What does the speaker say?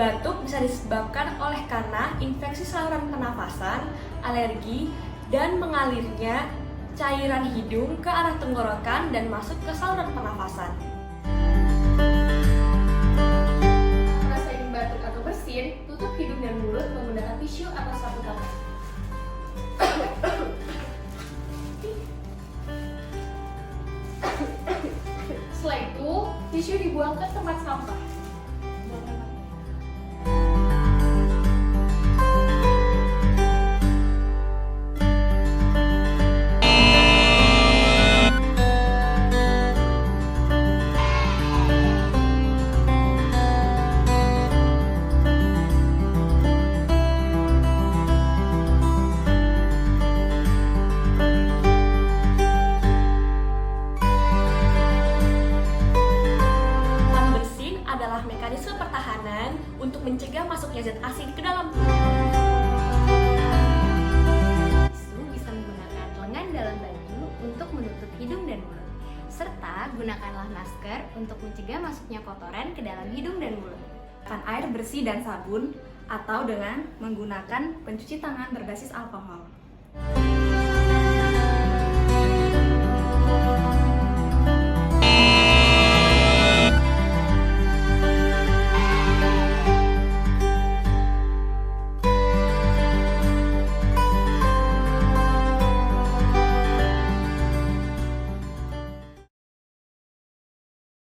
Batuk bisa disebabkan oleh karena infeksi saluran pernafasan, alergi, dan mengalirnya cairan hidung ke arah tenggorokan dan masuk ke saluran pernafasan. Rasain batuk atau bersin, tutup hidung dan mulut menggunakan tisu atau sapu tangan. Setelah itu, tisu dibuang ke tempat sampah. Adalah mekanisme pertahanan untuk mencegah masuknya zat asing ke dalam Tisu bisa menggunakan lengan dalam baju untuk menutup hidung dan mulut, serta gunakanlah masker untuk mencegah masuknya kotoran ke dalam hidung dan mulut. Gunakan air bersih dan sabun atau dengan menggunakan pencuci tangan berbasis alkohol.